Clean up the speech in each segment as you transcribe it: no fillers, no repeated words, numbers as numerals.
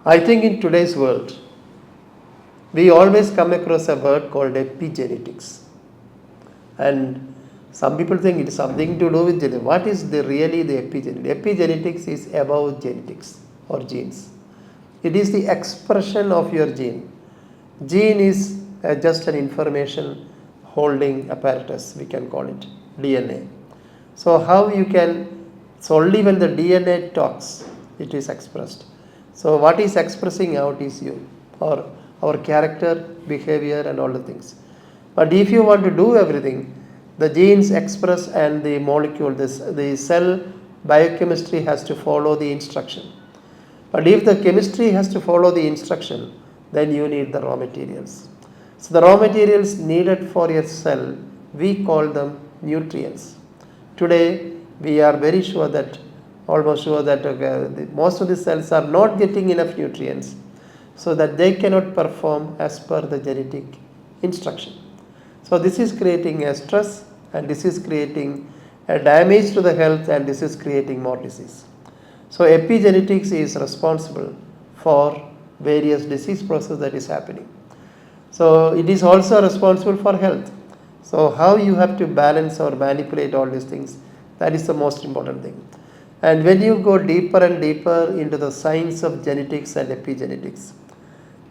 I think in today's world, we always come across a word called epigenetics. And some people think it is something to do with genetics. What is really the epigenetics? Epigenetics is about genetics or genes. It is the expression of your gene. Gene is just an information holding apparatus, we can call it DNA. So how you can, so only when the DNA talks, it is expressed. So what is expressing out is you, or our character, behavior and all the things. But if you want to do everything, the genes express and the molecule, the cell biochemistry has to follow the instruction. But if the chemistry has to follow the instruction, then you need the raw materials. So the raw materials needed for your cell, we call them nutrients. Today, we are very sure that, almost sure that most of the cells are not getting enough nutrients, so that they cannot perform as per the genetic instruction. So this is creating a stress, and this is creating a damage to the health, and this is creating more disease. So epigenetics is responsible for various disease process that is happening. So it is also responsible for health. So how you have to balance or manipulate all these things, that is the most important thing. And when you go deeper and deeper into the science of genetics and epigenetics,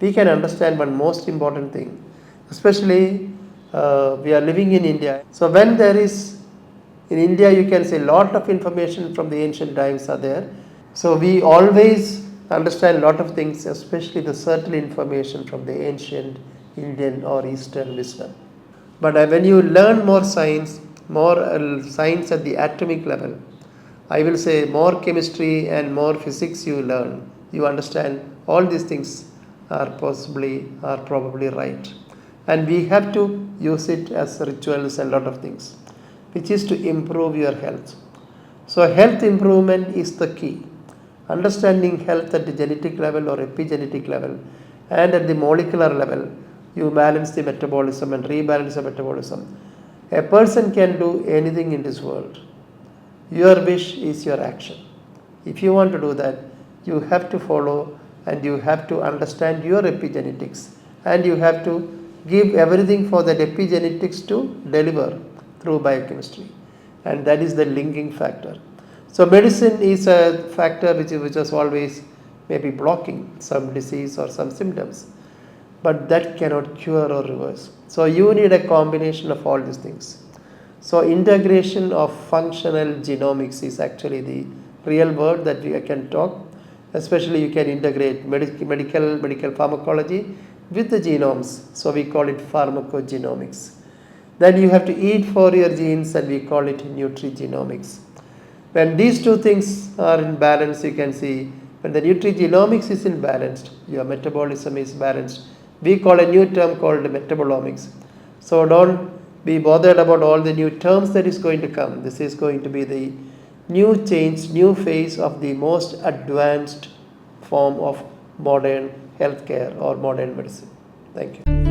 we can understand one most important thing, especially we are living in India. So when there is, in India you can say a lot of information from the ancient times are there. So we always understand a lot of things, especially the certain information from the ancient Indian or Eastern wisdom. But when you learn more science at the atomic level, I will say more chemistry and more physics you learn, you understand all these things are probably right. And we have to use it as rituals and a lot of things, which is to improve your health. So health improvement is the key. Understanding health at the genetic level or epigenetic level and at the molecular level, you balance the metabolism and rebalance the metabolism. A person can do anything in this world. Your wish is your action. If you want to do that, you have to follow and you have to understand your epigenetics, and you have to give everything for that epigenetics to deliver through biochemistry. And that is the linking factor. So medicine is a factor which is always maybe blocking some disease or some symptoms, but that cannot cure or reverse. So you need a combination of all these things. So integration of functional genomics is actually the real word that we can talk. Especially you can integrate medical pharmacology with the genomes. So we call it pharmacogenomics. Then you have to eat for your genes, and we call it nutrigenomics. When these two things are in balance, you can see when the nutrigenomics is in balance, your metabolism is balanced. We call a new term called metabolomics. So don't be bothered about all the new terms that is going to come. This is going to be the new change, new phase of the most advanced form of modern healthcare or modern medicine. Thank you.